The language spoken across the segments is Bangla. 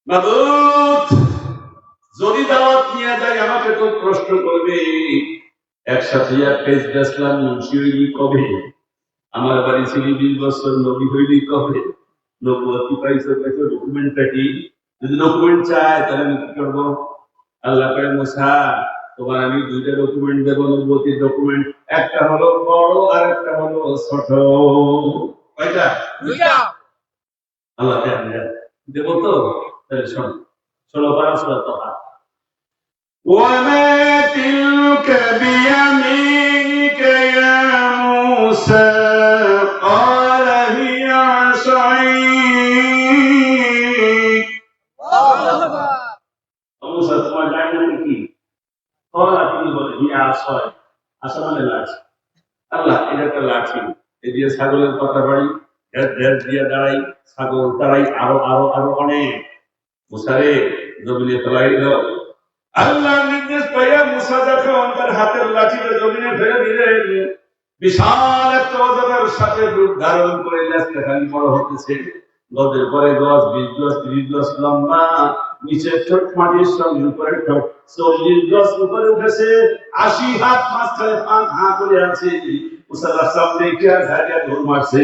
মাবুদ, যদি দাওয়াত নিয়ে যায় আমাকে তো প্রশ্ন করবে, একসাথে পেজ বেসলাম মুন্সি হইলি কবে, আমার বাড়ি ছিল 20 বছর, নবী হইলি কবে, নবুয়তি পাইছো ডকুমেন্টটা কি? যদি ডকুমেন্ট চায় তাহলে আমি কি করবো? আল্লাহ করে মুসা, তোমার আমি দুইটা ডকুমেন্ট দেবো, নবুয়তির ডকুমেন্ট। একটা হলো বড় আর একটা হলো ছোট। কয়টা? দুইটা। আল্লাহ দেবো তো? তাহলে শোনো, 16 সূরা তাহা। وما تلك بيمينك يا موسى قال هي عصاي موسى তোমার ডাইনাম কি? قال তিনি বলে هي عصاي, আসা মানে লাঠি। আল্লাহ এটা একটা লাঠি, এই দিয়ে ছাগলের কথা বাড়ি, ঢের দিয়ে দাঁড়াই, ছাগল দাঁড়াই, আরো আরো আরো অনেক। মুসারে জমিনে ফেলাই দাও। আল্লাহ নির্দেশ পাইয়া মুসা যখন তার হাতের লাঠিটা জমিনে ফেলে দিলেন, বিশাল একটা অজগর সাথে রূপ ধারণ করে লেজটা খালি বড় হতেছে। গজের পরে গজ, 20 গজ, 30 গজ লম্বা, নিচের ঠোঁট মাটির সঙ্গে উপরের ঠোঁট 40 গজ উপরে উঠেছে, 80 হাত মাঝখানে পাঁচ হাত করে আছে। মুসার সামনে কে ঝাড়িয়া দৌড় মারছে,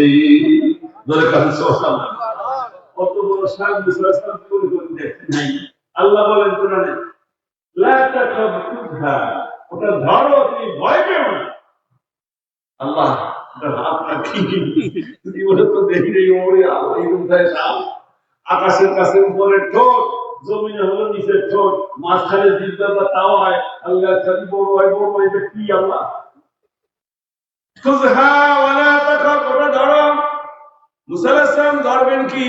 ধরে কাছে সুবহানাল্লাহ। কত বড় শান মুসার সামনে করে দেখতে নাই। আল্লাহ বলেন কোরআনে, ওটা ধরো, তুমি ভয় পেও না। আল্লাহ আকাশের কাছে উপরের ঠোঁট, জমিনে হলো নিচের ঠোঁট, মাঝখানে জিব্বা তাও হয়। আল্লাহ বড় হয়, বড় হয়, এটা কি? আল্লাহ ধরো। মুসা আলাইহিস সালাম ধরবেন কি?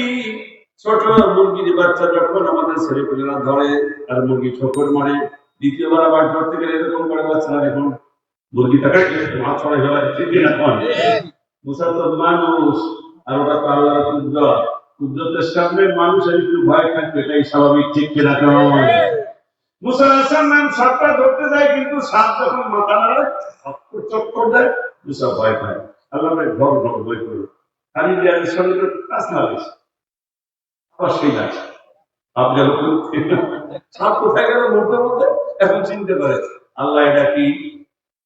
ছোট মুরগির বাচ্চা যখন আমাদের ছেলেপেলেরা ধরে আর মুরগি ঠোকর মারে, দ্বিতীয়বার আবার ধরতে গেলে এরকম করে বাচ্চারা দেখুন মুরগিটাকে মাছ ছড়াই ফেলা, ঠিক না? মুসা তো মানুষ, আর ওটা তো আল্লাহর কুদরত। কুদরতের সামনে মানুষের একটু ভয় থাকবে, এটাই স্বাভাবিক, ঠিক কিনা? মুসা আলাইহিস সালাম সাপটা ধরতে যায়, কিন্তু সাপ যখন মাথা নাড়ে চক্কর দেয়, মুসা ভয় পায়। আল্লাহ ঘর ঘর ভয় করে খালি দেওয়ার সঙ্গে কাজ না বেশি সেই লাগছে। আপনার সাপ কোথায় গেল মুহূর্তের মধ্যে এখন চিনতে পারে। আল্লাহ এটা কি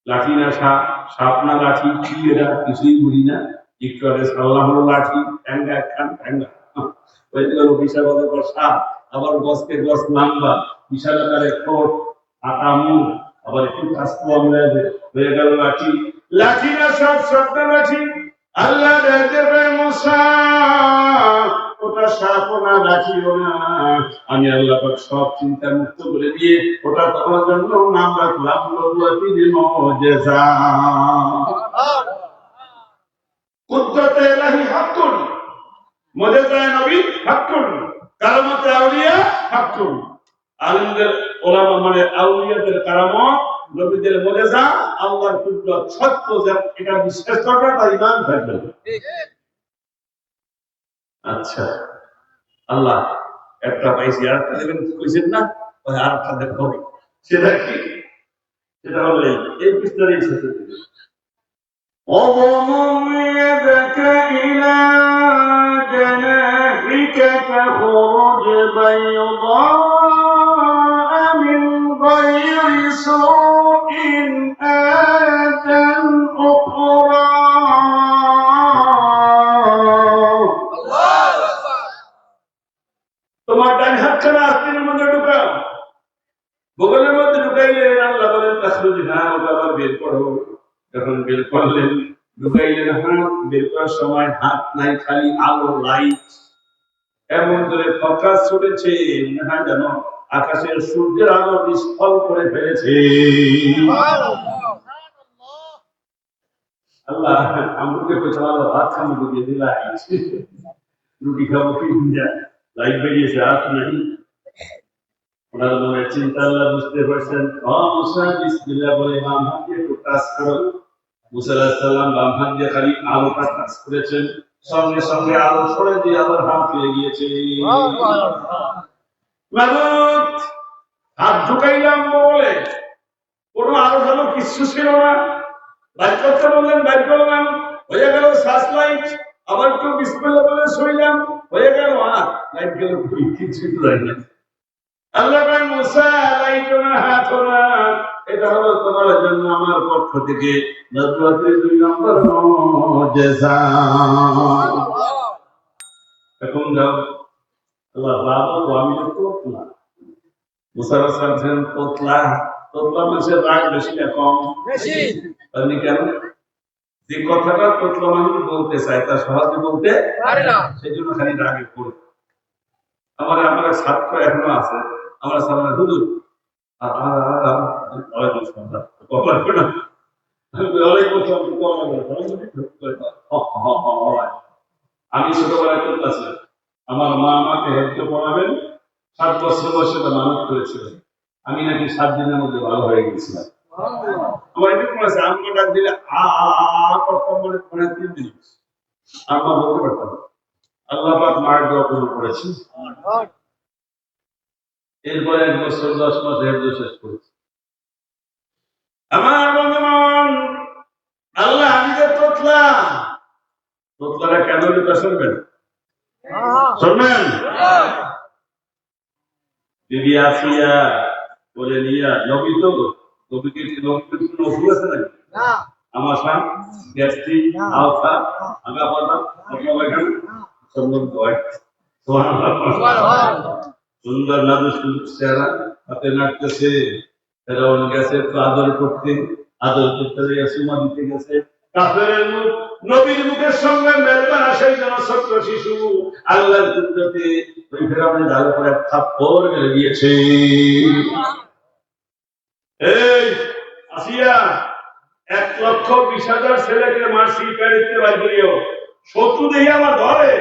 লাঠি না সাপ, সাপ না লাঠি, কি এটা কিছুই বুঝি না। একটু আগে আল্লাহ হলো লাঠি, ট্যাঙ্গা খান ট্যাঙ্গা, ওই গেল বিশাল পর সাপ, আবার গছকে গছ নাম্বা, বিশাল আকারে ঠোঁট, আটা মুখ, আবার একটু কাস্ত হয়ে গেল লাঠি। লাঠি না সব শব্দ লাঠি। আল্লাহ দেবে মুসা, ওটা সাপ না লাঠিও না, আমি আল্লাহ পাক সব চিন্তা মুক্ত করে দিয়ে ওটা তোমার জন্য নাম রাখলাম নবুয়তির মুজিজা। কুদরতে ইলাহি হাক্কুন, মুজিজায়ে নবী হাক্কুন, কারামাতে আউলিয়া হাক্কুন। আলিমদের ওলামা মানে আউলিয়াদের কারামত, নবীদের মুজিজা, আল্লাহর কুদরত সত্য, এটা বিশ্বাস করবে তার ঈমান থাকবে। আচ্ছা, আল্লাহ একটা পাইছি, আর একটা দেবেন কইছেন না? ওই আর একটা দেখো, সেটা কি? সেটা হলো এই বিস্তারিত শেষে দিবে। وضمم يدك إلى جناحك تخرج بيضاء من غير سوء آية أخرى। তোমার ডান হাতখানা আস্তিনের মধ্যে ঢুকাও, বগলের মধ্যে ঢুকাইলে আল্লাহ বলেন তাখরুজ, হ্যাঁ ওটা আবার বের করো। যখন বের করলেন, ঢুকাইলেন হাত, বের করার সময় হাত নাই, খালি আলো, লাইট, এমন করে ফোকাস ছুটেছে, মনে হয় যেন আকাশের সূর্যের আলো নিষ্ফল করে ফেলেছে। আল্লাহ আমাকে পেছালো, হাত খামুকে দিয়ে দিলাই, রুটি খাবো কি লাইট বেরিয়েছে, হাত নাই। ওনার মনের চিন্তা আল্লাহ বুঝতে পারছেন। মুসা বিসমিল্লাহ বলে বাম হাত দিয়ে একটু কাজ করো। মুসা আলাইহিস সালাম বাম হাত দিয়ে খালি আলোটা কাজ করেছেন, সঙ্গে সঙ্গে আলো সরে দিয়ে আবার হাত পেয়ে গিয়েছে। মাবুদ, হাত ঢুকাইলাম বলে কোনো আলো ঢালো কিছু ছিল না, বাইর করতে বললেন বাইর করলাম, হয়ে গেল সার্চ লাইট। আবার একটু বিসমিল্লাহ বলে শুইলাম, হয়ে গেল, আর লাইট গেল, কিছুই তো যায় না। আল্লাহ বলেন, মুসা লাইটো না হাতো না, এটা হলো তোমার জন্য আমার পক্ষ থেকে নবুয়তের 2 নম্বর মুজিজা। এখন যাও, আল্লাহ বাবা তো আমি তো তোতলা, মুসা রাসূল তোতলা, তোতলা মানুষের রাগ বেশি না কম? বেশি। আপনি কেন? যে কথাটা তোতলা মানুষ বলতে চায় তা সহজে বলতে পারে না, সেজন্য খালি রাগে পড়ে। আমার ছাত্র এখনো আছে, আমার সামনে হুজুর আমি ছোটবেলায় করতেছি, আমার মা আমাকে হেল্প পড়াবেন, 7 বছর বয়সে মানুষ করেছিলেন, আমি নাকি 7 দিনের মধ্যে ভালো হয়ে গেছিলাম। আমার এটা মনে আছে, আম্মা ডাক দিলে করতাম, বলে 3 দিন আম্মা বলতে পারতাম। আল্লাহ পাক মায়ের দোয়া কবুল করেছি। এরপরে 1 বছর 10 মাস হেফজ শেষ করেছি। আমার বন্ধুগণ, আল্লাহ আমি যে তোতলা, তোতলারা কেন এটা শুনবেন? শুনবেন? বিবি আসিয়া বলে নিয়া নবী তো, নবীকে নবী কোনো ওষুধ আছে নাকি? না। আমার সাম গ্যাস্ট্রিক আলসা আগা পাতা অপায়খানা সুন্দর দয়, সুন্দর নাদু সুন্দর চেহারা, হাতে নাড়তেছে, ফেরাউন গেছে তো আদর করতে, আদর করতে সুমা দিতে গেছে, কাফেরের মুখ নবীর মুখের সঙ্গে মেলবে না, সেই জন্য ছোট্ট শিশু আল্লাহর কুদরতে ওই ফেরাউনের ডালে পরে থাপ্পড় মেরে দিয়েছে। এই আসিয়া 1,20,000 ছেলেকে মারছি, পেড়িতে বাজরিও শত্রু দেখে আমার ধরে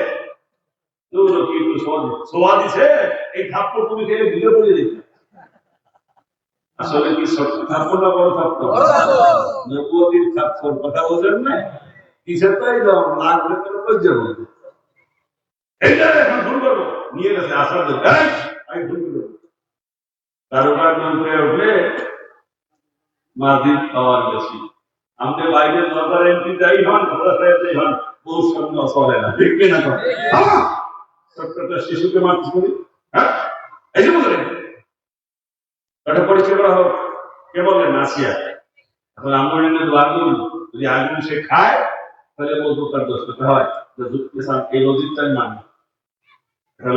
সোয়া দিছে, এই থাপ্পড় তুমি খেলে দিলে বলে দিতে। আসলে কি ছোট্ট থাপ্পড় না বড় থাপ্পড়? নবুয়তির থাপ্পড়, কথা বোঝেন না? কিসের তাই লাগবে তো লজ্জা বলবে, এইটা এখন ভুল করবো নিয়ে গেছে আসার জন্য, আমি ভুল করবো কারোবার মন্ত্রে উঠলে মাঝির পাওয়ার বেশি। আমাদের বাইরে দরকার এমপি যাই হন, খোলা সাহেব যাই হন, বহু সামনে চলে না, দেখবে না ছোট্টটা শিশুকে মারতে করি, হ্যাঁ এই যে বলেন এটা পরিচয় করা হোক, কে বললেন? আসিয়া। এখন আমরের আগুন, যদি আগুন সে খায় তাহলে বলবো তার দোষ করতে হয়, এই লজিকটাই মানে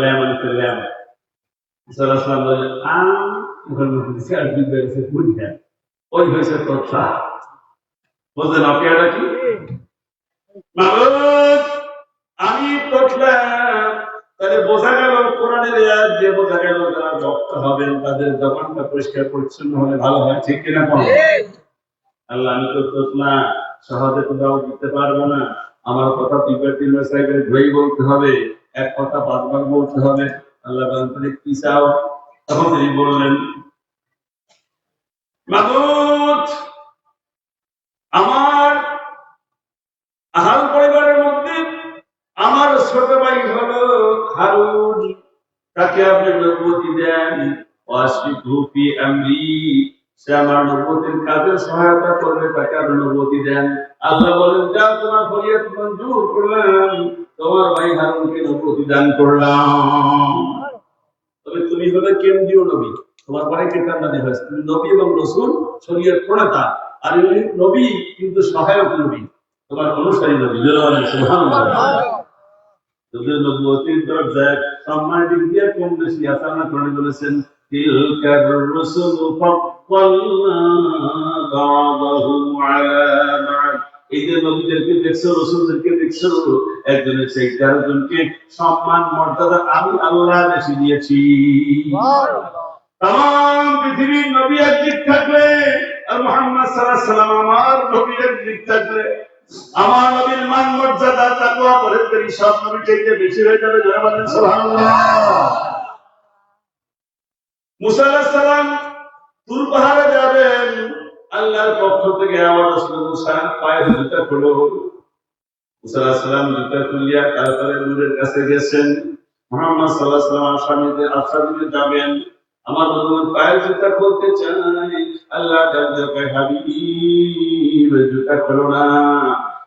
লেয়া মানে লেয়া সালাম বলে ওই হয়েছে তোতলা, বলছেন অপেয়াটা কি? আমি তোতলা, তাহলে বোঝা গেল কোরআনের আয়াত দিয়ে বোঝা গেল যারা ভক্ত হবেন তাদের জবানটা পরিষ্কার পরিচ্ছন্ন হলে ভালো হয়, ঠিক কিনা? আল্লাহ আমি তো তোতলা, সহজে তো দাও দিতে পারবো না, আমার কথা 3 মেসাইলে ধরেই বলতে হবে, এক কথা 5 বার বলতে হবে। আল্লাহ বলেন কি চাও? তখন তিনি বললেন, মাবুদ আমার আহাল পরিবারের মধ্যে আমার ছোট ভাই হলো হারুন, তাকে আপনি নবুয়তি দেন, ওয়াসফিকহু ফি আমরি, সে আমার নবুয়তির কাজে সহায়তা করবে, তাকে আপনি নবুয়তি দেন। আল্লাহ বলেন, যা তোমার ফরিয়াদ মঞ্জুর করলাম, তোমার ভাই হারুনকে নবুয়তি দান করলাম। তবে তুমি হলে কেন্দ্রীয় নবী, তোমার পরে কিতাব নাযিল হয়েছে, তুমি নবী এবং রাসূল, শরীয়ত প্রণেতা, আর এই নবী কিন্তু সহায়ক নবী, তোমার অনুসারী নবী। সুবহানাল্লাহ। যদি নবুয়তির দরজায় সম্মানের দিক দিয়ে কম বেশি আছে, না কোরআনে বলেছেন তিলকার রুসুল ফাদ্দালনা বা'দাহুম আলা বা'দ, এই যে নবীদেরকে দেখছো, রাসূলদেরকে দেখছো, একজনের চেয়ে আরেকজনকে সম্মান মর্যাদা আমি আল্লাহ বেশি দিয়েছি। তাম পৃথিবীর নবী একদিক থাকলে আর মুহাম্মদ সাল্লাল্লাহু আলাইহি সাল্লাম আমার নবী একদিক থাকলে আমার নবীর মান মর্যাদা তাকওয়া পরহেজগারি সব নবী থেকে বেশি হয়ে যাবে। যারা বলেন সুবহানাল্লাহ। মুসা আলাইহিস সালাম তুর পাহাড়ে যাবেন, আল্লাহর পক্ষ থেকে আওয়াজ আসলো, মুসা পায়ের জুতা খোলো। মুসা আলাইহিস সালাম জুতা খুলিয়া তারপরে নূরের কাছে গেছেন। মুহাম্মদ সাল্লাল্লাহু আলাইহি সাল্লাম আসামিতে যাবেন, আমার বন্ধু পায়ের জুতা খুলতে চাই, আল্লাহ ডাক দিয়ে কয় হাবিব জুতা খোলো না।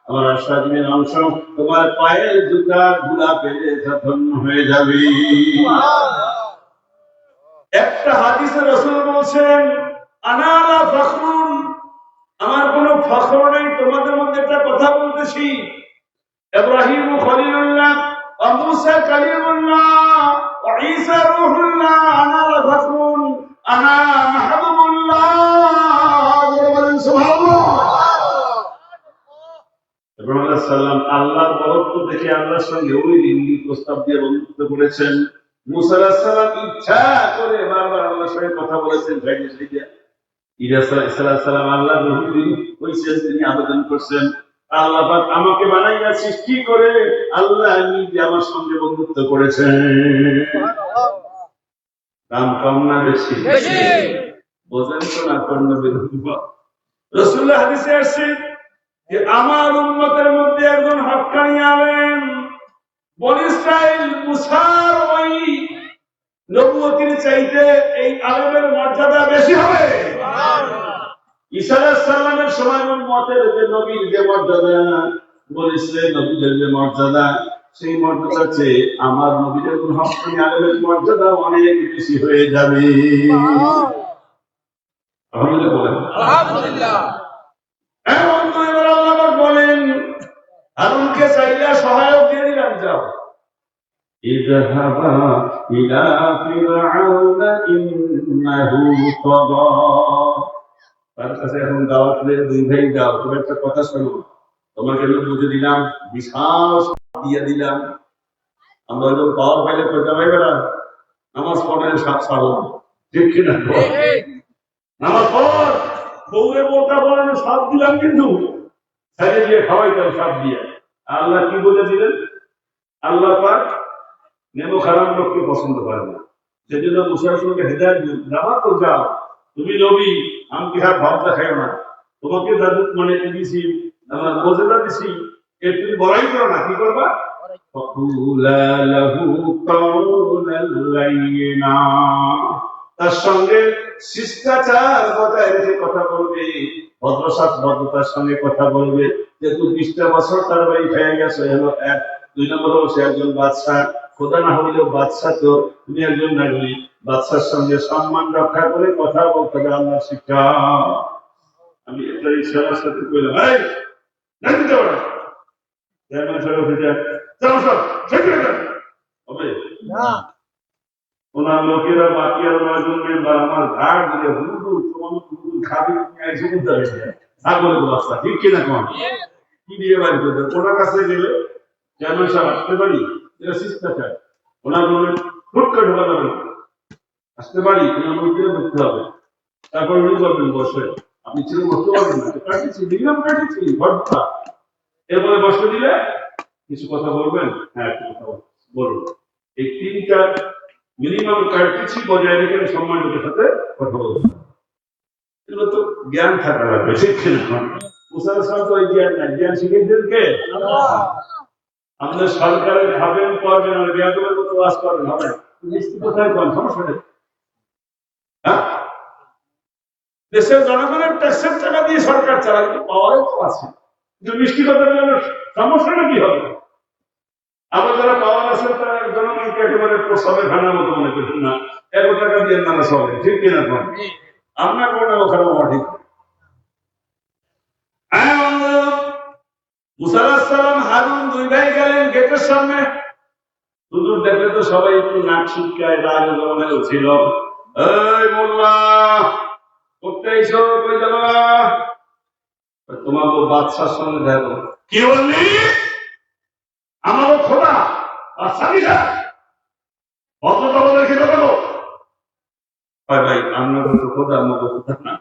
আমার আশাজীবীর অংশ তোমার পায়ের জুতা গুলা পেলে ধন্য হয়ে যাবে। একটা হাদিসে রাসূল বলেছেন আনালা ফখরুন, আমার কোনো ফখর নেই, তোমাদের মধ্যে একটা কথা বলতেছি, ইব্রাহিম খলিলুল্লাহ ওয়া মুসা কালিমুল্লাহ ওয়া ঈসা রূহুল্লাহ আনালা ফখরুন আনা মাহবুবুল্লাহ। বলেন সুবহানাল্লাহ। ইব্রাহিম আলাইহিস সালাম আল্লাহর বরকত দেখে আল্লাহর সঙ্গে ওই লিঙ্গিক প্রস্তাব দিয়ে বন্ধুত্ব করেছেন। মুসা আলাইহিস সালাম ইচ্ছা করে বারবার আল্লাহর সঙ্গে কথা বলেছেন। ঈসা আলাইহিস সালাম আল্লাহর নবী হইছেন, তিনি আবেদন করছেন আল্লাহ পাক আমাকে বানাইয়া সৃষ্টি করে আল্লাহ নিজে আমার সঙ্গে বন্ধুত্ব করেছেন। দাম কম না বেশি? বোঝেন তো না? রাসূলুল্লাহ হাদিসে আসছে যে আমার উম্মতের মধ্যে একজন হক্কানি আলেম, বনী ইসরাইল মুসার ওই নবুয়তির চাইতে এই আলেমের মর্যাদা বেশি হবে। ঈসা আলাইহিস সালামের সময় উম্মতের যে নবীর যে মর্যাদা, বনী ইসরাইল নবীদের যে মর্যাদা, সেই মর্যাদা চেয়ে আমার নবীদের হক্কানি আলেমের মর্যাদা অনেক বেশি হয়ে যাবে। আলহামদুলিল্লাহ বলেন। আলহামদুলিল্লাহ। এবার আল্লাহ পাক বলেন হারুনকে চাইলে সহায়ক দিয়ে দিলাম, যাও ইযহাবা ইলা ফিরআউনা ইন্নাহু তাগা। তার কাছে এখন দাওয়াত দিয়ে দুই ভাই যাও, তুমি একটা কথা শোনো, তোমাকে আমি বুঝে দিলাম, বিশাল দিয়ে দিলাম। আমরা যখন পাওয়ার পাইলে প্রজা ভাই বেড়া নামাজ পড়েন সাত সালো, ঠিক কিনা? নামাজ পড়, বউরে বলতে বলেন সাপ দিলাম, কিন্তু সাইডে দিয়ে খাওয়াইতাম সাপ দিয়ে। আল্লাহ কি বলে দিলেন? আল্লাহ পাক নেমো খারাপ লোককে পছন্দ করে না, সেজন্য মুসার সঙ্গে হেদায়েত দিন, যাবা তো যাও, তুমি নবী, আমাকে হাত ভাবটা খাইও না, তোমাকে যাদু মানে দিছি, আমার মর্যাদা দিছি, এর তুমি বড়াই করো না, কি করবা? তার সঙ্গে শিষ্টাচার বজায় রেখে কথা বলবে, ভদ্রতার সঙ্গে কথা বলবে। যেহেতু 20টা বছর তার বাড়ি খেয়ে গেছে, হলো এক। 2 নম্বর হলো সে একজন বাদশাহ, খোদা না হইলেও বাদশাহ, তো তুমি একজন নাগরিক, বাদশার সঙ্গে সম্মান রক্ষা করে কথা বলতে হবে, আল্লাহ শিক্ষা। আমি একটা ইশারার সাথে কইলাম, এই নাকি যাও না, ওনার লোকেরা বাকি আর 9 জন মেম্বার আমার ঘাট দিয়ে হুজুর খাবি ছাগলের বাচ্চা, ঠিক কিনা? কম কি দিয়ে বাড়ি করতে ওনার কাছে গেলে কেন সব আসতে পারি, এটা শিষ্টাচার। ওনার মনে হুট করে ঢোকা যাবে না, আসতে পারি, ওনার মধ্যে ঢুকতে হবে। তারপর উনি বলবেন বসে, আপনি ছিল বসতে পারবেন না, কাটিয়েছি দিলাম, কাটিয়েছি ভর্তা। এরপরে বসতে দিলে কিছু কথা বলবেন, হ্যাঁ কথা বলুন। এই 3টা মিনিমাম কার্টিসি বজায় রেখে সম্মান লোকের সাথে কথা বলবেন। এগুলো তো জ্ঞান থাকা লাগবে, ঠিক না? মুসার সাহেব তো এই জ্ঞান নাই, জ্ঞান শিখেছেন কে? আমাদের সরকারে খাবেন করবেন আর জ্ঞানের মতো বাস করবেন, হবে মিষ্টি কোথায় কম সমস্যা নেই। হ্যাঁ, দেশের জনগণের ট্যাক্সের টাকা দিয়ে সরকার চালায়, কিন্তু পাওয়ারও তো আছে, কিন্তু মিষ্টি কথা বলে সমস্যাটা কি হবে? আবার যারা পাওয়ার আছে তারা জনগণকে একেবারে প্রসাবের খানার মতো মনে করছেন না, 1 টাকা দিয়ে নানা চলে, ঠিক কিনা? কম আপনার কোনো ওখানে ঠিক। মুসা আলাইহিস সালাম হারুন 2 ভাই গেলেন গেটের সামনে। হুজুর দেখলে তো সবাই একটু নাক শিটকায় রাগ জমে ছিল। এই মোল্লা, করতে আইছো, কই যাবা? তোমার বাদশার সঙ্গে দেখো। কি বললি? আমারও খোদা বাদশা দিশা ভদ্রতা বলে রেখে দেবো। ভাই আমরা তো খোদা, আমরা খোদা না,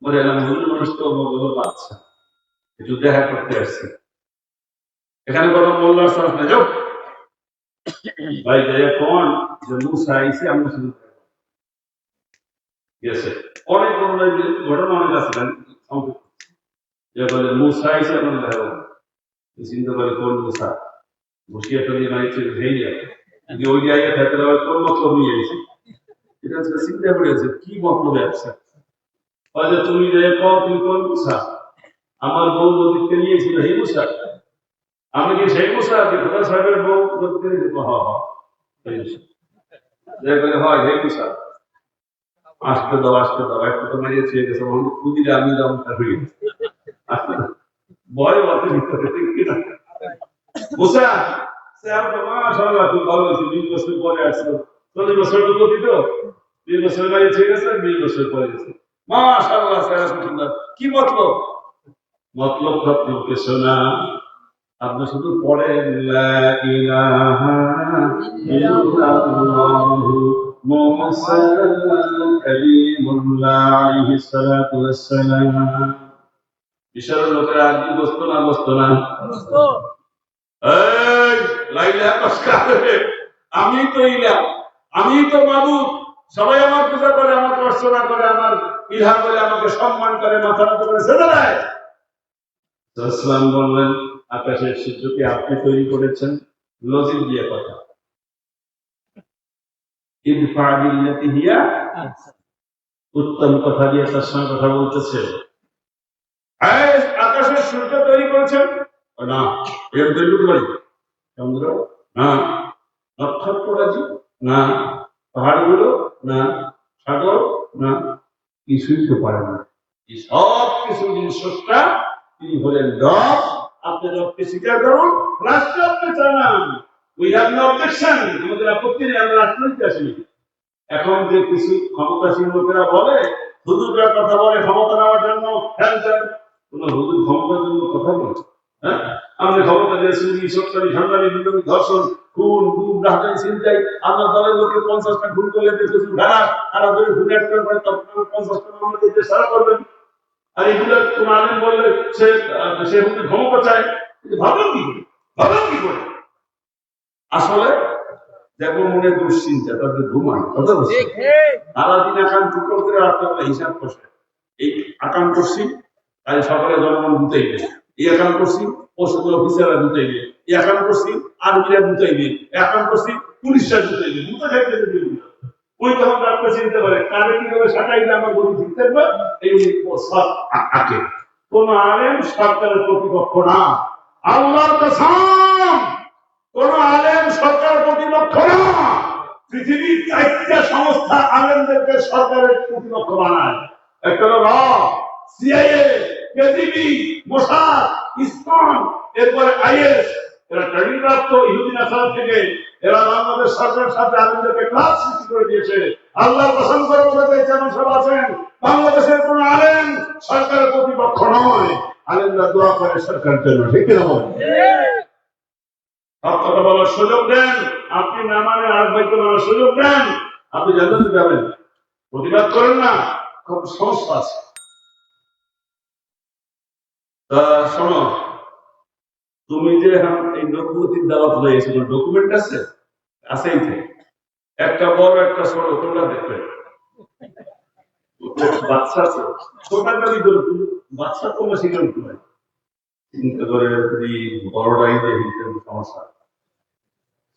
বলে এলাম হুজুর মানুষ তো বাদশা, একটু দেখা করতে আসছে। এখানে কোনো মোল্লার সাহস নেই, যাও ভাই যাই কোন যে মুসা আইছে, আমরা শুধু গেছে অনেক ঘটনা অনেক আছে যে বলে মুসা আইছে, আমরা দেখো চিন্তা করে কোন মুসা বসিয়ে তো দিয়ে নাই ভেঙে যায়, যদি ওই জায়গায় থাকতে হবে কোন মতলব নিয়ে এসেছে, এটা আজকে চিন্তা করেছে কি মতলবে আসছে। তুমি যে কম, তুমি কোন মুসা? আমার বউ নদীতে নিয়েছিল হে মুসা, আমি কি সেই মুসা যে খোদা সাহেবের বউ নদীতে নিয়েছিল? হয় হে মুসা, আসতে দাও একটু তো মারিয়ে ছেড়ে গেছে, খুদিলে আমি যেমন হয়ে গেছে ভয় বাতে ভিতরে মুসা সে আমাকে মাশাআল্লাহ খুব ভালো হয়েছে, 20 বছর পরে আসলো, 40 বছর তো গতি তো 20 বছর মারিয়ে ছেড়ে গেছে, 20 বছর পরে গেছে মাশাআল্লাহ স্যার সুন্দর। কি মতলব আপনি কিছু না, আপনি শুধু পড়েন লা ইলাহা ইল্লাল্লাহু মুহাম্মাদুর কালিমুল্লাহ আলাইহিস সালাতু ওয়াস সালাম। বিশাল লোকেরা আগে বসতো না এই লাইলা কসকারে, আমি তো ইলা, আমি তো মাবুদ, সবাই আমার পূজা করে, আমাকে অর্চনা করে, আমার ইলহা বলে আমাকে সম্মান করে, মাথা নত করে সেজদা দেয়। রাসূল বললেন আকাশের সূর্যকে আপনি তৈরি করেছেন, লজিক দিয়ে কথা, ইদফা বিল্লাতি হিয়া উত্তম কথা দিয়ে তার সঙ্গে কথা বলতেছে। আকাশের সূর্য তৈরি করেছেন না, এর তৈরি করতে পারি, চন্দ্র না, নক্ষত্ররাজি না, পাহাড়গুলো না, সাগর না, কিছুই তো পারে না। এই সব কিছু জিনিসটা তিনি হলেন রব। আপনি রবকে স্বীকার করুন, রাষ্ট্র আপনি চালান, উই হ্যাভ নো অবজেকশন, আমাদের আপত্তি নেই, আমরা রাষ্ট্র নিতে আসিনি। এখন যে কিছু ক্ষমতাসীন লোকেরা বলে, হুজুররা কথা বলে ক্ষমতা নেওয়ার জন্য, কোন হুজুর ক্ষমতার জন্য কথা বলে? হ্যাঁ, আমাদের ক্ষমতা দিয়ে চুরি, সরকারি ঝান্ডারি, বিদ্রোহী, ধর্ষণ, খুন, গুম, ডাকাতি, ছিনতাই, আপনার দলের লোকে 50টা খুন করলে কিছু ভেড়া তারা ধরে খুনে একটা করে, তখন 50টা মামলা দিতে সারা করবেন। আর এগুলো কোন আলেম বললে সে হুজুর ক্ষমতা চায়, ভাবেন কি করে? আসলে যেমন মনে দুশ্চিন্তা, তাদের ঘুমায়, কথা বলছে সারাদিন আকাম টুকরো করে রাখতে হবে, হিসাব করছে এই আকাম করছি, তাই সকালে জনগণ গুতাইবে, এই আকাম করছি পশুগুলো অফিসাররা গুতাইবে, এই আকাম করছি আর্মিরা গুতাইবে, আকাম করছি পুলিশরা গুতাইবে, গুতা খাইতে ওই তখন রাখতে চিনতে পারে কারে কিভাবে সাটাইলে আমার গরু ঠিক থাকবে, এই সব আঁকে। কোন আলেম সরকারের প্রতিপক্ষ না, আল্লাহর কসম, কোন আলেম সরকারের প্রতিপক্ষ না। পৃথিবীর 4টা সংস্থা আলেমদেরকে সরকারের প্রতিপক্ষ বানায়। একটা হলো র, সিআইএ, কেজিবি, মোসাদ, ইসকন, এরপরে আইএস। এরা ট্রেনিং প্রাপ্ত ইহুদি নাসারা থেকে, এরা বাংলাদেশ সরকারের সাথে আলেমদেরকে ক্লাস সৃষ্টি করে দিয়েছে। আল্লাহ পছন্দ করে বলে যেমন সব আছেন, বাংলাদেশের কোন আলেম সরকারের প্রতিপক্ষ নয়। আলেমরা দোয়া করে সরকারের জন্য, ঠিক কিনা বলেন? কথা বলার সুযোগ দেন, আপনি না মানে আর ভাইকে মানার সুযোগ দেন, আপনি জানতে যাবেন, প্রতিবাদ করেন না, খুব সমস্যা আছে। তা শোনো, তুমি যে এই নবুয়তির দাওয়াত লইয়েছো, ডকুমেন্ট আছে? আছেই তো, একটা বড় একটা ছোট, তোমরা দেখবে বাচ্চা আছে, ছোটাকালি করে বাচ্চা তোমরা শিখে উঠতে পারে, চিন্তা করে বড়টাই দেখি সমস্যা,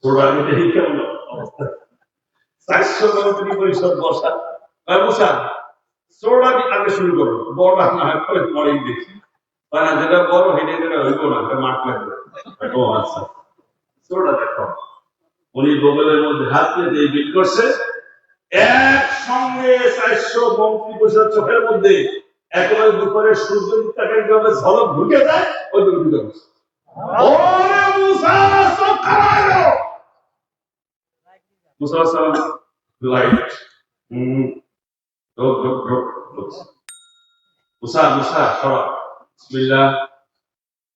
ছোটাকে দেখি কেমন অবস্থা। 400 মন্ত্রী পরিষদ বসা, বসা ছোটা আগে শুরু করবো, বড় না হয় পরেই দেখি, না যেটা বড় হেঁটে যেটা হইব না, মাঠ লাগবে। ও আচ্ছা, ছোটা দেখো, উনি গোগলের মধ্যে হাত দিয়ে বিল করছে, একসঙ্গে 400 মন্ত্রী পরিষদ চোখের মধ্যে একেবারে দুপুরে সূর্য তাকে যেভাবে ঝলক ঢুকে যায়, ওই ঢুকে গেছে। ওরে মুসা চোখ খারাইলো, মুসা সালাম লাইট মুসা সরা বিসমিল্লাহ।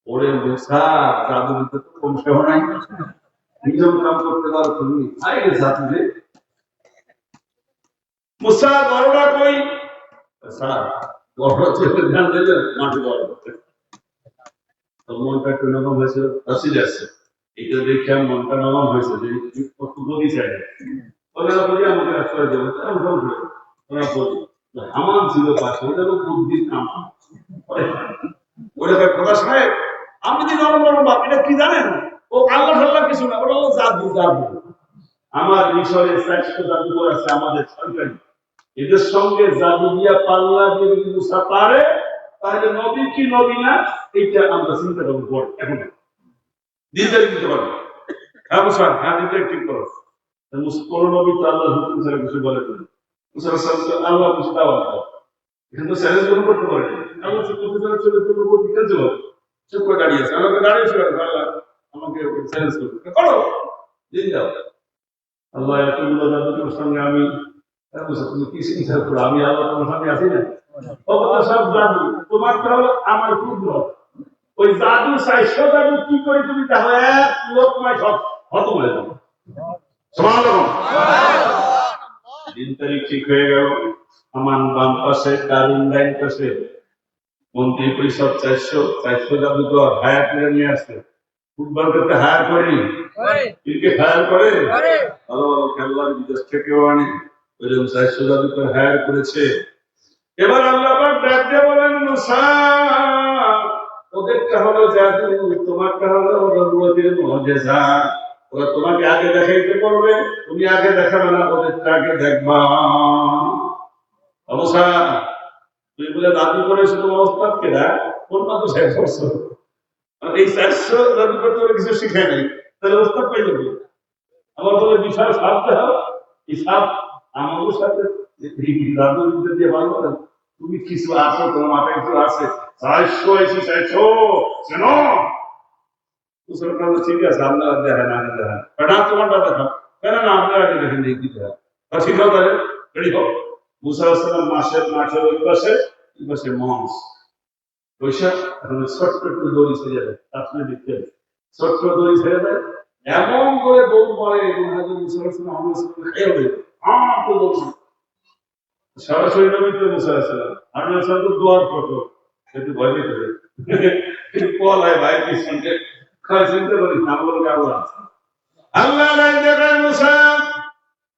ওরে মুসা, জাদু দিতে তো কম সেও নাই, নিজেও কাম করতে পারো তুমি, আরে জাদু রে। মুসা বড়রা কই? স্যার বড়রা চলে ধ্যান দিলে মাটি বড় করতে, তো মনটা একটু নরম হয়েছে, আসি যাচ্ছে, এটা দেখে মনটা নরম হয়েছে যে কত বলি চাই, ওরা বলি আমাকে আশ্রয় দেবো, ওরা বলি আমার ছিল পাশে, ওটা তো বুদ্ধির কাম, ওটা প্রকাশ হয়। আমি যদি নরম নরম ভাব, এটা কি জানেন, ও আল্লাহ ঠাল্লাহ কিছু না, ওটা জাদু। আমার মিশরের 400 জাদুঘর আছে আমাদের সরকারি, এদের সঙ্গে জাদু দিয়া পাল্লা দিয়ে যদি মুসা পারে, তাহলে নবী কি নবী না এইটা আমরা চিন্তা করবো পরে, এখন দিনদারি দিতে পারবো। হ্যাঁ মুসা, হ্যাঁ দিনদারি ঠিক করো। কোন নবী তো আল্লাহর হুকুম ছাড়া কিছু বলে না। মুসা আল্লাহ কিছু দাওয়াত দাও, এখানে তো চ্যালেঞ্জ গ্রহণ করতে পারে। আল্লাহ করতে চান চলে চলে বলতে কেন চুপ করে দাঁড়িয়ে আছে, আমাকে দাঁড়িয়েছিল আল্লাহ আমাকে চ্যালেঞ্জ করতে করো, দিন দাও। আল্লাহ এতগুলো জাদুর সঙ্গে আমি তুমি কি চিন্তা করো, আমি আল্লাহ তোমার সঙ্গে আছি না? সব জাদু তোমার তো আমার ক্ষুদ্র ওই জাদু 400 জাদু কি করে তুমি তাহলে এক লোকমায় সব খতম হয়ে যাবে। দিন তারিখ ঠিক হয়ে গেল। আমার বাম পাশে কারুন ডাইন পাশে মন্ত্রী পরিষদ 400 জাদুকর হায়ার করে নিয়ে আসছে। ফুটবল করতে হায়ার করেনি, ক্রিকেট হায়ার করে, ভালো ভালো খেলোয়াড় বিদেশ থেকেও আনে, ওইরকম 400 জাদুকর হায়ার করেছে। এবার আল্লাহ পাক ডাক দিয়ে বলেন মুসা, ওদেরটা হলো জাদু, তোমারটা হলো নবুয়তের মুজিজা। ওরা তোমাকে আগে দেখাইতে পারবে, তুমি আগে দেখাবে না, ওদেরটা আগে দেখবা। মুসা তুই বলে জাদু করেছো, তোমার ওস্তাদ কেডা? কোন মাত্র 6 বছর এই 400 জাদু করতে কিছু শিখায় নাই, তাহলে ওস্তাদ পাই যাবে। আমার বলে বিশাল সাপ দেওয়া, এই সাপ আমাদের সাথে জাদু বিদ্যা দিয়ে ভালো করেন। তুমি কিছু আছো, তোমার মাথায় কিছু আছে। 400 এসে 400 কেন ঠিক আছে, আপনারা দেখেন আগে দেখেন, না তোমারটা দেখাও, কেন না আপনারা আগে দেখেন দেখি দেখা ঠিক হোক, তাহলে রেডি হোক। মুসা আসসালাম মাঠের ওই পাশে মঞ্চ বৈশাখ, এখন ছোট্ট একটু দড়ি ছেড়ে যাবে, আপনি দেখতে ছোট্ট দড়ি ছেড়ে দেয়, এমন করে দৌড় পড়ে সরাসরি নবীতে মুসা আসসালাম আমি আসলাম তো দোয়ার ফটো একটু ভয় পেতে পলায় ভাই কি শুনতে চিন্তা করি আল্লাহ মুসা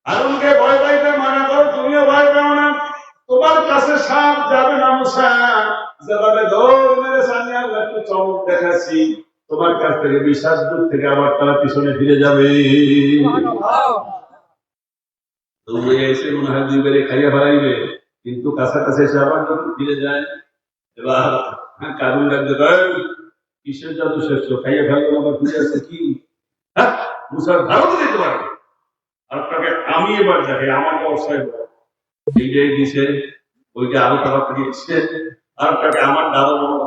হারুনকে ভয় পাইতে মানা করো, তুমিও ভয় পাও না, তোমার কাছে সাপ যাবে না মুসা, যেভাবে দৌড় মেরেছে আমি আল্লাহ একটু চমক দেখাচ্ছি, তোমার কাছ থেকে 20 দূর থেকে আবার তারা পিছনে ফিরে যাবে। দৌড়ে এসে মনে হয় 2 বারে খাইয়া ফেলাইবে, কিন্তু কাছাকাছি এসে আবার যখন ফিরে যায়, এবার কারণ লাগতে কিসের জাদু শেষ খাইয়া ফেলবে, আবার ফিরে আসে কি মুসার ধারণ দিতে পারে। আপনাকে আমি এবার দেখে আমার অবস্থায় সেইটাই দিছে, ওইটা আরো তাড়াতাড়ি দিচ্ছে, আর আপনাকে আমার দাদা বড়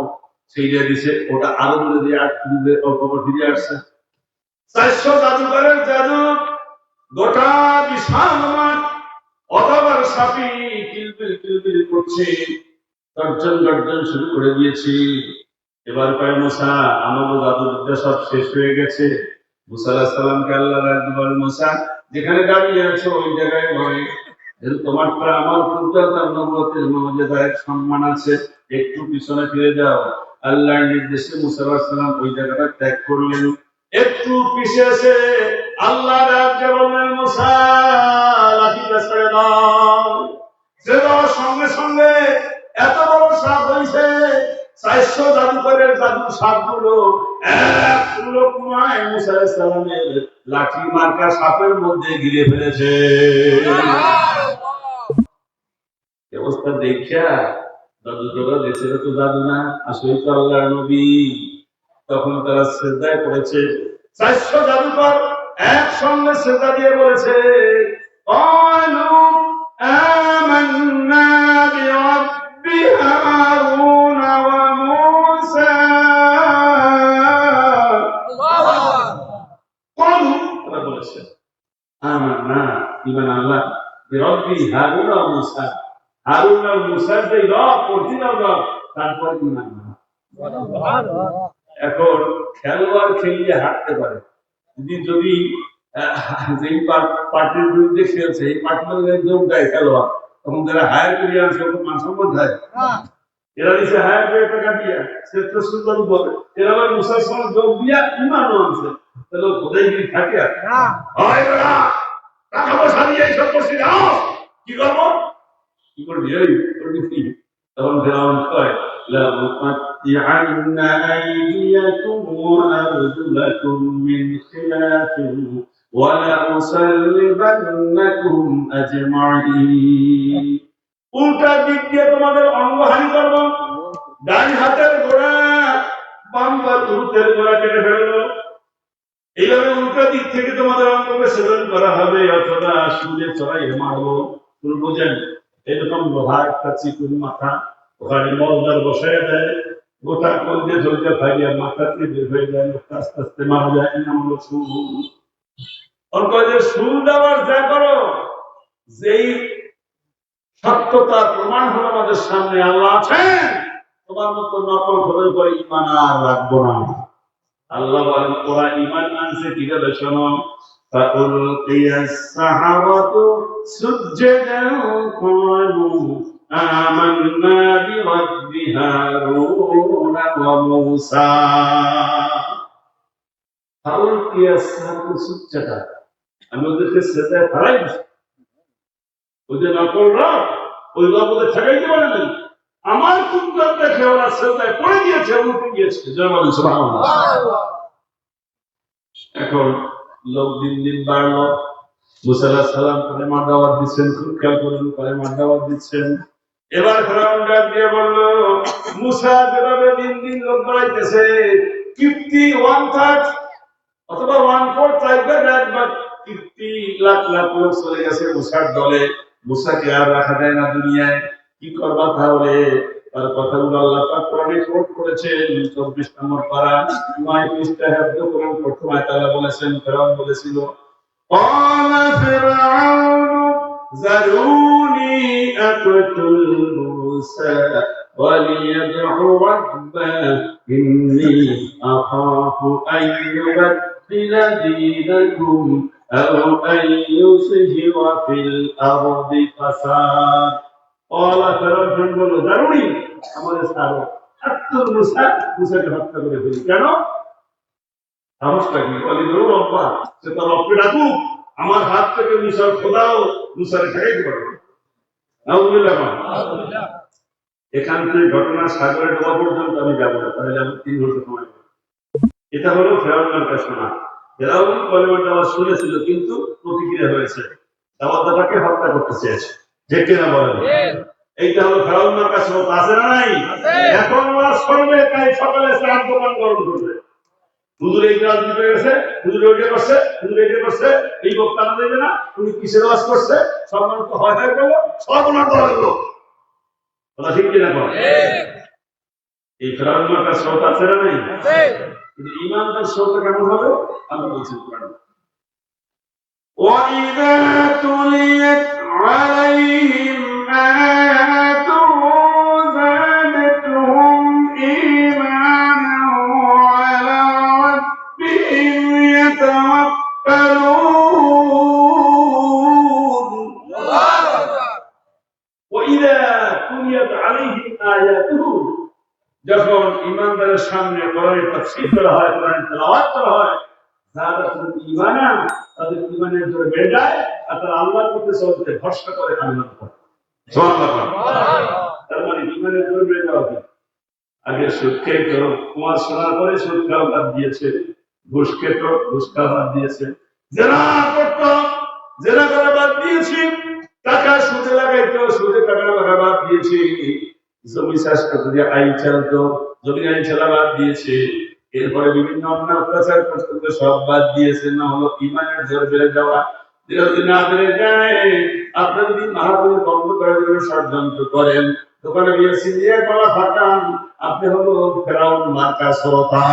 সেইটা দিছে, ওটা আরো বলে দিয়ে অল্প ফিরে আসছে। 400 জাদুঘরের জাদু গোটা বিশাল মাঠ অথবা সাপি কিলবিল কিলবিল করছে, গর্জন শুরু করে দিয়েছি। এবার কয় মুসা আমাদের জাদু বিদ্যা সব শেষ হয়ে গেছে। মুসা আলাইহিস সালামকে আল্লাহ রাব্বুল মুসা যেখানে দাঁড়িয়ে আছো ওই জায়গায় নয়, তোমারটা আমার কুদরত আর নবুয়তের মুজিজা এক সম্মান আছে, একটু পিছনে ফিরে যাও। আল্লাহর নির্দেশে মুসা আলাইহিস সালাম ওই জায়গাটা ত্যাগ করলেন। একটু পিছিয়ে এসে আল্লাহ রাব্বুল বললেন মুসা লাঠিটা ছেড়ে দাও। ছেড়ে দেওয়ার সঙ্গে সঙ্গে এত বড় সাপ হয়েছে, 400 জাদুকরের জাদু সাপগুলো এক লোকমায় মুসা আলাইহিস সালামের লাঠি মার্কা সাপের মধ্যে গিরে ফেলেছে। অবস্থা দেখিয়া জাদুকররা দেখছে তো জাদু না, আসলে তো আল্লাহর নবী। তখন তারা সিজদায় পড়েছে, 400 জাদুকর একসঙ্গে সিজদা দিয়ে বলেছে ক্বালু আমান্না বিরাব্বি হারুন ওয়া মূসা। ক্বালু তারা বলেছে আমান্না ঈমান আল্লাহ বিরাব্বি হারুন ওয়া মূসা, হারুন আর মূসার যে রব অরিজিনাল রব, তারপর ঈমান। এখন খেলোয়াড় খেলিয়ে হাঁটতে পারে, যদি যেই পার্টির বিরুদ্ধে খেলছে এই পার্টির যোগ দেয় খেলোয়াড়, তখন যারা হায়ার করে আনছে মান সম্মান দেয়, এরা দিচ্ছে হায়ার করে টাকা দিয়া শ্রেষ্ঠ সুন্দর বলে, এরা আবার মুসার সঙ্গে যোগ দিয়া ইমানও আনছে, তাহলে কোথায় গিয়ে থাকে টাকা পয়সা দিয়ে এইসব করছি কি করবো, কি করবি এই করবি কি? তখন ফেরাউন কয় لأقطعن أيديكم وأرجلكم من خلاف ولأصلبنكم أجمعين। উল্টা দিক দিয়ে তোমাদের অঙ্গহানি করব, ডান হাতের গোড়া বাম বা উরুতের গোড়া কেটে ফেললো। এইভাবে উল্টো দিক থেকে তোমাদের অঙ্গকে সেবন করা হবে, অথবা সুরে চড়াই মারবো। তুমি বোঝেন, এরকম লোহা একটা চিকুন মাথা, ওখানে মলদার বসায় দেয়, গোটা কলজে ঝলজে ফাইয়া মাথা থেকে বের হয়ে যায়, আস্তে আস্তে মারা যায়। নাম হলো সুর। অল্প যে সুর দেওয়ার যা করো, যেই সত্যতা প্রমাণ হলো আমাদের সামনে আল্লাহ আছেন, তোমার মতো নকল খবর করে ইমান আর রাখবো না। আল্লাহ বলেন ওরা ইমান আনছে কিভাবে শোনো, فألقي السحرة سجدا قالوا آمنا برب هارون وموسى فألقي السحرة سجدا। আমি ওদেরকে সেজদায় ফেলাই দিছি। ওদের নকলরা ওই বাবুদের ঠেকাইতে পারে নাই। আমার কুদরত দেখে ওরা সেজদায় পড়ে গিয়েছে, উল্টে গিয়েছে। জয় বলেন সুবহানাল্লাহ। এখন লোক দিন দিন বাড়লো। মুসা আলাইহিস সালাম কালেমার দাওয়াত দিচ্ছেন, খুব খেয়াল করুন, কালেমার দাওয়াত দিচ্ছেন। এবার ফেরাউন ডাক দিয়ে বলল, মুসা যেভাবে দিন দিন লোক বাড়াইতেছে, 50 অথবা 1/4 চাইবে একবার 50 লাখ লাখ লোক চলে গেছে মুসার দলে। মুসাকে আর রাখা যায় না দুনিয়ায়। কি করবা তাহলে? তার কথাগুলো আল্লাহ পাক কোরআনে কোট করেছেন। 24 নম্বর পারা 9 পৃষ্ঠা হেফজ করুন। প্রথমে তাআলা বলেছেন, ফেরাউন বলেছিল, قال فرعون ذروني أقتل موسى وليدع ربه إني أخاف أن يبدل دينكم أو أن يظهر في الأرض فساد। قال فرعون বলল, ذروني, আমাদের ছাড়ো, أقتل موسى, মুসাকে হত্যা করে ফেলি। কেন? সাহসটা কি? ওয়ালিদুর রব্বা, সে তার রবকে ডাকুক, আমার হাত থেকে মুসার খোদাও মুসারে ঠেকাইতে পারবে। নাউযুবিল্লাহ। এখান থেকে ঘটনা সাগরে ডোবা পর্যন্ত আমি যাবো না, তাহলে আমি 3 ঘন্টা সময় পাবো। এটা হলো ফেরাউনের কাছে শোনা। ফেরাউন কলেমার দাওয়াত শুনেছিল, কিন্তু প্রতিক্রিয়া হয়েছে, দাওয়াতটাকে হত্যা করতে চেয়েছে। ঠিক কিনা বলেন? এইটা হলো ফেরাউনের কাছে আছে না নাই? এখন ওয়াজ করবে, তাই সকালে চার দোকান গরম করবে। হুজুর এই রাজনীতি হয়ে গেছে, হুজুর ওইটা করছে, হুজুর এইটা করছে, এই বক্তা না দেবে না, উনি কিসের ওয়াজ করছে, সব মানুষ তো হয় করলো, সব ওনার দল হলো। কথা ঠিক কিনা বল? এই ফেরাউনের কাছে স্রোত আছে না নাই? কিন্তু ইমানদার স্রোতটা কেমন হবে? আমি বলছি কোরআন, وَإِذَا تُلِيَتْ عَلَيْهِمْ آيَاتُهُ زَادَتْهُمْ إِيمَانًا وَعَلَىٰ رَبِّهِمْ يَتَوَكَّلُونَ। وَإِذَا تُلِيَتْ عَلَيْهِمْ آيَاتُهُ, যখন ঈমানদারের সামনে কোরআনের তাফসীর করা হয়, কোরআনের তেলাওয়াত করা হয়, যাদের ঈমানা, তাদের ঈমানের জোরে বেড়ে যায়, আর তারা আল্লাহর পথে চলতে ভরসা করে আল্লাহর পথে। সুবহানাল্লাহ। তার মানে ঈমানের জোরে বেড়ে যাওয়া কি? আগে সুদ খেত, কুমার শোনার পরে সুদ খাওয়া বাদ দিয়েছে, ঘুষ খেত, ঘুষ খাওয়া বাদ দিয়েছে, জেনা করত, জেনা করা বাদ দিয়েছে, টাকা সুদে লাগাইতো, সুদে টাকা লাগা বাদ দিয়েছে, জমি চাষ করতে যে আইন চালতো, জমি আইন চালা বাদ দিয়েছে, এরপরে বিভিন্ন অন্যায় অত্যাচার করতে সব বাদ দিয়েছে। না হলো ইমানের জোর বেড়ে যাওয়া। যদি না বেড়ে যায়, আপনি যদি মাহফিল বন্ধ করার জন্য ষড়যন্ত্র করেন, দোকানে গিয়ে সিলিয়া গলা ফাটান, আপনি হলো ফেরাউন মার্কা শ্রোতা।